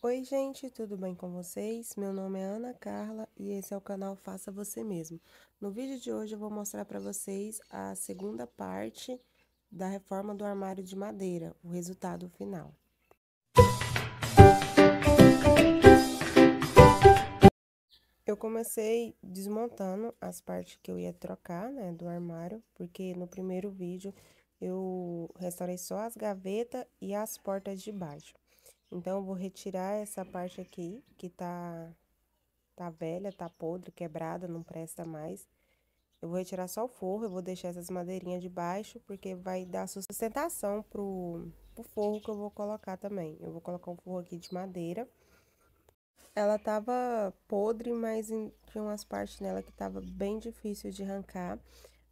Oi, gente, tudo bem com vocês? Meu nome é Ana Carla e esse é o canal Faça Você Mesmo. No vídeo de hoje eu vou mostrar para vocês a segunda parte da reforma do armário de madeira, o resultado final. Eu comecei desmontando as partes que eu ia trocar, né, do armário, porque no primeiro vídeo eu restaurei só as gavetas e as portas de baixo. Então, eu vou retirar essa parte aqui, que tá velha, tá podre, quebrada, não presta mais. Eu vou retirar só o forro, eu vou deixar essas madeirinhas de baixo, porque vai dar sustentação pro forro que eu vou colocar também. Eu vou colocar um forro aqui de madeira. Ela tava podre, mas tinha umas partes nela que tava bem difícil de arrancar.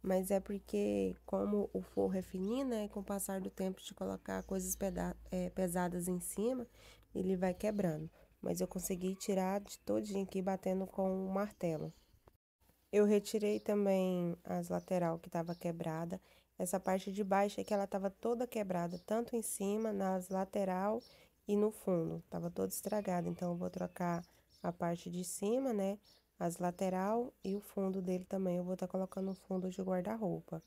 Mas é porque, como o forro é fininho, né? Com o passar do tempo de colocar coisas pesadas em cima, ele vai quebrando. Mas eu consegui tirar de todinho aqui, batendo com um martelo. Eu retirei também as lateral que estava quebrada. Essa parte de baixo é que ela estava toda quebrada, tanto em cima, nas lateral e no fundo. Tava toda estragada, então eu vou trocar a parte de cima, né? As lateral e o fundo dele também. Eu vou estar colocando o fundo de guarda-roupa.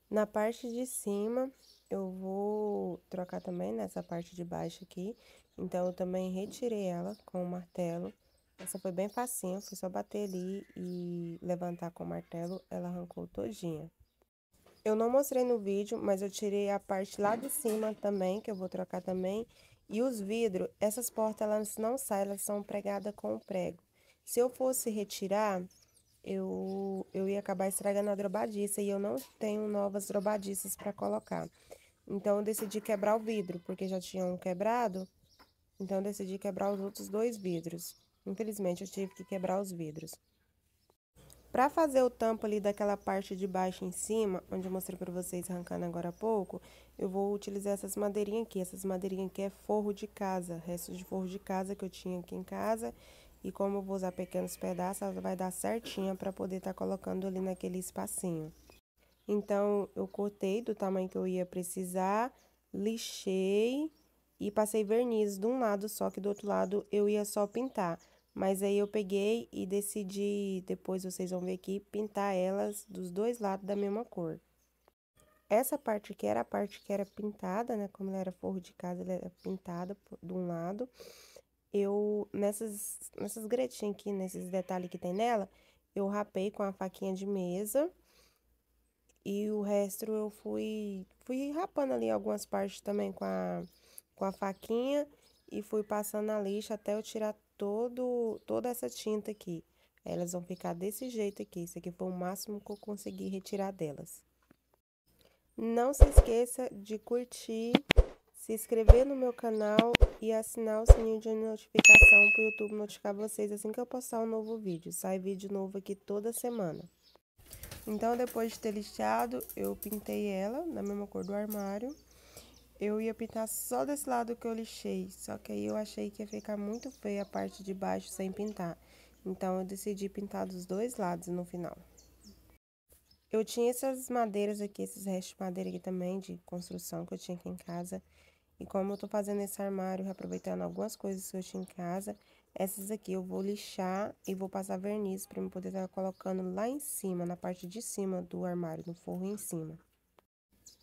Na parte de cima, eu vou trocar também nessa parte de baixo aqui. Então, eu também retirei ela com o martelo. Essa foi bem facinho, foi só bater ali e levantar com o martelo, ela arrancou todinha. Eu não mostrei no vídeo, mas eu tirei a parte lá de cima também, que eu vou trocar também. E os vidros, essas portas, elas não saem, elas são pregadas com prego. Se eu fosse retirar, eu ia acabar estragando a drobadiça e eu não tenho novas drobadiças para colocar. Então, eu decidi quebrar o vidro, porque já tinha um quebrado, então eu decidi quebrar os outros dois vidros. Infelizmente, eu tive que quebrar os vidros. Para fazer o tampo ali daquela parte de baixo em cima, onde eu mostrei para vocês arrancando agora há pouco, eu vou utilizar essas madeirinhas aqui. Essas madeirinhas aqui é forro de casa, restos de forro de casa que eu tinha aqui em casa. E como eu vou usar pequenos pedaços, ela vai dar certinha para poder estar colocando ali naquele espacinho. Então, eu cortei do tamanho que eu ia precisar, lixei e passei verniz de um lado só, que do outro lado eu ia só pintar. Mas aí eu peguei e decidi, depois vocês vão ver aqui, pintar elas dos dois lados da mesma cor. Essa parte aqui era a parte que era pintada, né? Como ela era forro de casa, ela era pintada de um lado. Nessas gretinhas aqui, nesses detalhes que tem nela, eu rapei com a faquinha de mesa. E o resto eu fui rapando ali algumas partes também com a faquinha e fui passando na lixa até eu tirar toda essa tinta aqui. Aí elas vão ficar desse jeito aqui. Isso aqui foi o máximo que eu consegui retirar delas. Não se esqueça de curtir, se inscrever no meu canal e assinar o sininho de notificação para o YouTube notificar vocês assim que eu postar um novo vídeo. Sai vídeo novo aqui toda semana. Então, depois de ter lixado, eu pintei ela na mesma cor do armário. Eu ia pintar só desse lado que eu lixei, só que aí eu achei que ia ficar muito feia a parte de baixo sem pintar. Então, eu decidi pintar dos dois lados no final. Eu tinha essas madeiras aqui, esses restos de madeira aqui também, de construção que eu tinha aqui em casa. E como eu tô fazendo esse armário, reaproveitando algumas coisas que eu tinha em casa, essas aqui eu vou lixar e vou passar verniz para eu poder estar colocando lá em cima, na parte de cima do armário, no forro em cima.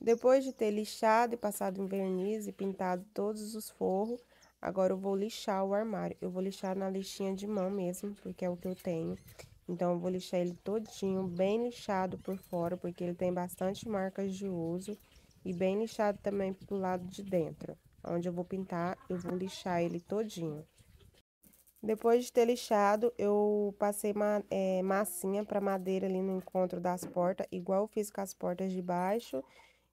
Depois de ter lixado e passado em verniz e pintado todos os forros, agora eu vou lixar o armário. Eu vou lixar na lixinha de mão mesmo, porque é o que eu tenho. Então, eu vou lixar ele todinho, bem lixado por fora, porque ele tem bastante marcas de uso. E bem lixado também pro lado de dentro. Onde eu vou pintar, eu vou lixar ele todinho. Depois de ter lixado, eu passei massinha para madeira ali no encontro das portas, igual eu fiz com as portas de baixo,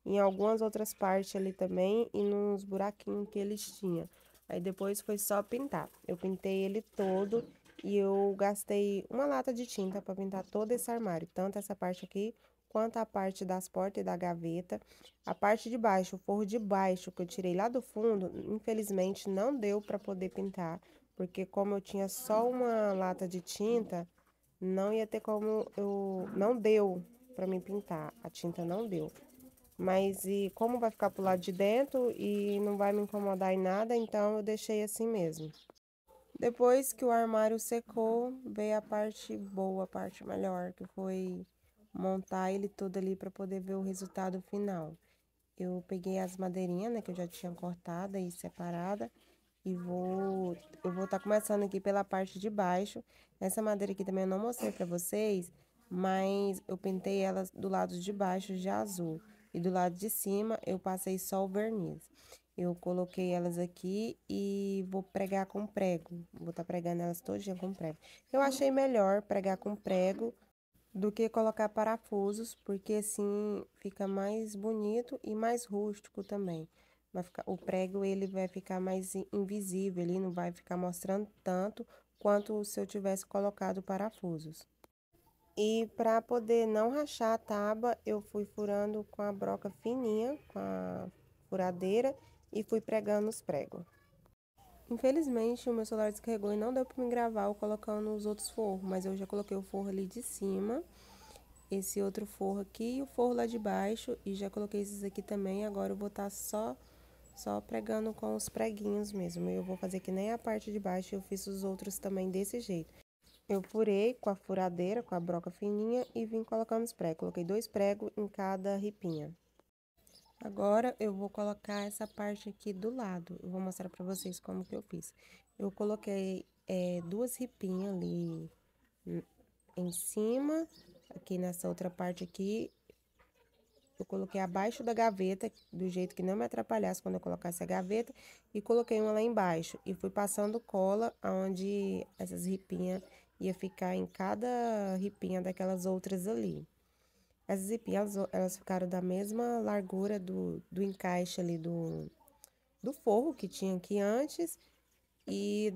em algumas outras partes ali também e nos buraquinhos que eles tinham. Aí depois foi só pintar. Eu pintei ele todo e eu gastei uma lata de tinta para pintar todo esse armário, tanto essa parte aqui quanto a parte das portas e da gaveta. A parte de baixo, o forro de baixo que eu tirei lá do fundo, infelizmente não deu para poder pintar, porque como eu tinha só uma lata de tinta, não ia ter como não deu para mim pintar. A tinta não deu. Mas e como vai ficar pro lado de dentro e não vai me incomodar em nada, então eu deixei assim mesmo. Depois que o armário secou, veio a parte boa, a parte melhor, que foi montar ele todo ali para poder ver o resultado final. Eu peguei as madeirinhas, né, que eu já tinha cortada e separada, e eu vou estar começando aqui pela parte de baixo. Essa madeira aqui também eu não mostrei para vocês, mas eu pintei elas do lado de baixo de azul e do lado de cima eu passei só o verniz. Eu coloquei elas aqui e vou pregar com prego. Vou estar pregando elas todinha com prego. Eu achei melhor pregar com prego do que colocar parafusos, porque assim fica mais bonito e mais rústico também. Vai ficar, o prego ele vai ficar mais invisível, ele não vai ficar mostrando tanto quanto se eu tivesse colocado parafusos. E para poder não rachar a tábua, eu fui furando com a broca fininha, com a furadeira e fui pregando os pregos. Infelizmente, o meu celular descarregou e não deu para me gravar eu colocando os outros forros, mas eu já coloquei o forro ali de cima, esse outro forro aqui e o forro lá de baixo, e já coloquei esses aqui também. Agora eu vou estar só pregando com os preguinhos mesmo. Eu vou fazer que nem a parte de baixo, eu fiz os outros também desse jeito. Eu furei com a furadeira, com a broca fininha e vim colocando os pregos. Coloquei 2 pregos em cada ripinha. Agora eu vou colocar essa parte aqui do lado. Eu vou mostrar pra vocês como que eu fiz. Eu coloquei 2 ripinhas ali em cima, aqui nessa outra parte aqui. Eu coloquei abaixo da gaveta, do jeito que não me atrapalhasse quando eu colocasse a gaveta, e coloquei uma lá embaixo. E fui passando cola onde essas ripinhas ia ficar em cada ripinha daquelas outras ali. Essas ripinhas, elas ficaram da mesma largura do encaixe ali do forro que tinha aqui antes. E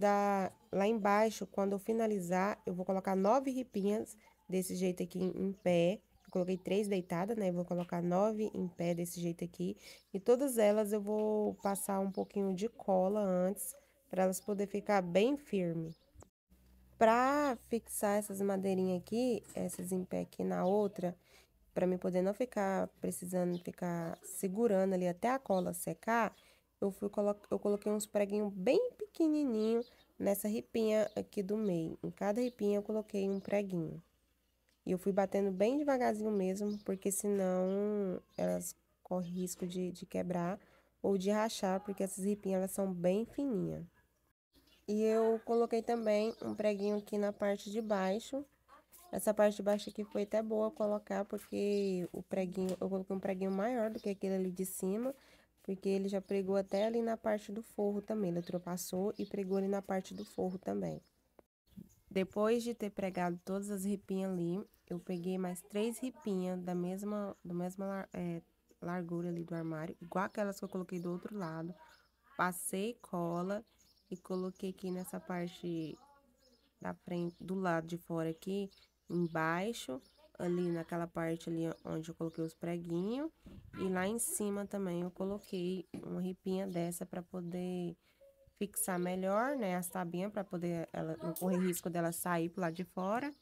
lá embaixo, quando eu finalizar, eu vou colocar 9 ripinhas desse jeito aqui em pé. Eu coloquei 3 deitadas, né? Eu vou colocar 9 em pé desse jeito aqui. E todas elas eu vou passar um pouquinho de cola antes, para elas poder ficar bem firme. Pra fixar essas madeirinhas aqui, essas em pé aqui na outra, para mim poder não ficar precisando ficar segurando ali até a cola secar, eu coloquei uns preguinhos bem pequenininho nessa ripinha aqui do meio. Em cada ripinha eu coloquei um preguinho. E eu fui batendo bem devagarzinho mesmo, porque senão elas correm risco de quebrar ou de rachar, porque essas ripinhas elas são bem fininhas. E eu coloquei também um preguinho aqui na parte de baixo. Essa parte de baixo aqui foi até boa colocar, porque o preguinho, eu coloquei um preguinho maior do que aquele ali de cima, porque ele já pregou até ali na parte do forro também. Ele ultrapassou e pregou ali na parte do forro também. Depois de ter pregado todas as ripinhas ali, eu peguei mais 3 ripinhas do mesma largura ali do armário, igual aquelas que eu coloquei do outro lado. Passei cola e coloquei aqui nessa parte da frente, do lado de fora aqui, embaixo, ali naquela parte ali onde eu coloquei os preguinhos. E lá em cima também eu coloquei uma ripinha dessa para poder fixar melhor, né, as tabinhas, para poder ela não correr risco dela sair pro lado de fora.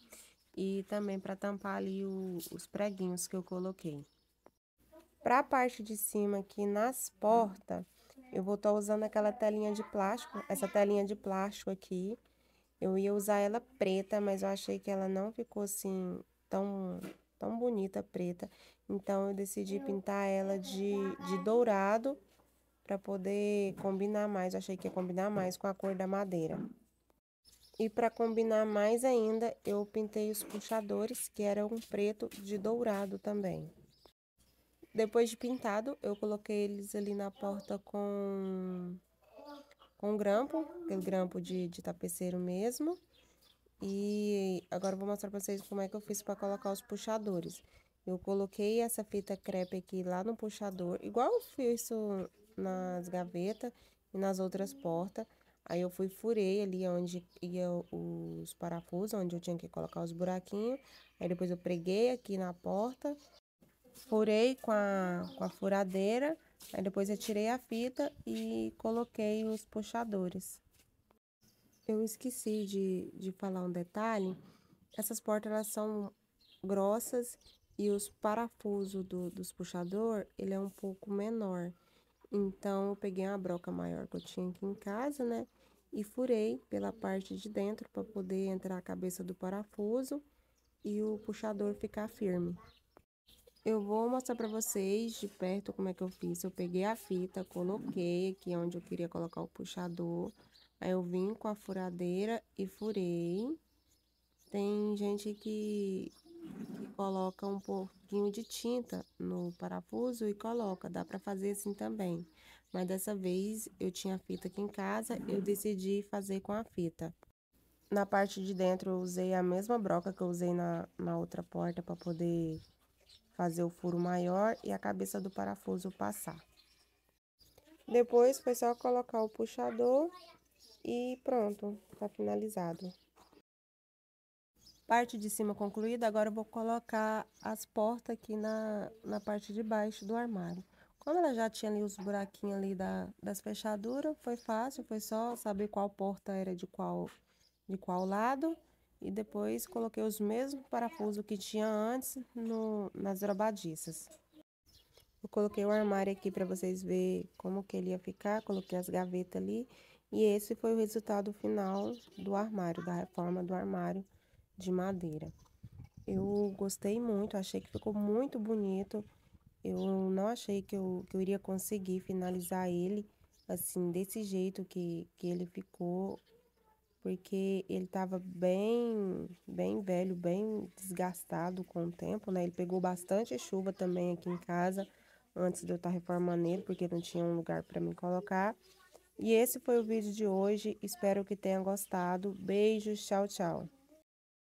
E também para tampar ali os preguinhos que eu coloquei. Para a parte de cima aqui nas portas, eu vou estar usando aquela telinha de plástico, essa telinha de plástico aqui. Eu ia usar ela preta, mas eu achei que ela não ficou assim tão bonita preta. Então eu decidi pintar ela de dourado para poder combinar mais. Eu achei que ia combinar mais com a cor da madeira. E para combinar mais ainda, eu pintei os puxadores, que eram um preto de dourado também. Depois de pintado, eu coloquei eles ali na porta com grampo, aquele grampo de tapeceiro mesmo. E agora eu vou mostrar pra vocês como é que eu fiz para colocar os puxadores. Eu coloquei essa fita crepe aqui lá no puxador, igual eu fiz isso nas gavetas e nas outras portas. Aí eu furei ali onde ia os parafusos, onde eu tinha que colocar os buraquinhos. Aí depois eu preguei aqui na porta, furei com a furadeira. Aí depois eu tirei a fita e coloquei os puxadores. Eu esqueci de falar um detalhe. Essas portas, elas são grossas e os parafusos dos puxador, ele é um pouco menor. Então, eu peguei uma broca maior que eu tinha aqui em casa, né? E furei pela parte de dentro para poder entrar a cabeça do parafuso e o puxador ficar firme. Eu vou mostrar para vocês de perto como é que eu fiz. Eu peguei a fita, coloquei aqui onde eu queria colocar o puxador. Aí eu vim com a furadeira e furei. Tem gente que coloca um pouquinho de tinta no parafuso e coloca. Dá para fazer assim também. Mas dessa vez eu tinha fita aqui em casa, eu decidi fazer com a fita. Na parte de dentro eu usei a mesma broca que eu usei na outra porta para poder fazer o furo maior e a cabeça do parafuso passar. Depois foi só colocar o puxador e pronto, tá finalizado. Parte de cima concluída, agora eu vou colocar as portas aqui na parte de baixo do armário. Como ela já tinha ali os buraquinhos ali das fechaduras, foi fácil, foi só saber qual porta era de qual lado. E depois coloquei os mesmos parafusos que tinha antes nas dobradiças. Eu coloquei o armário aqui para vocês verem como que ele ia ficar, coloquei as gavetas ali. E esse foi o resultado final do armário, da reforma do armário de madeira. Eu gostei muito, achei que ficou muito bonito. Eu não achei que eu iria conseguir finalizar ele assim, desse jeito que ele ficou, porque ele tava bem velho, bem desgastado com o tempo, né? Ele pegou bastante chuva também aqui em casa, antes de eu estar reformando ele, porque não tinha um lugar para me colocar. E esse foi o vídeo de hoje, espero que tenha gostado. Beijos, tchau, tchau.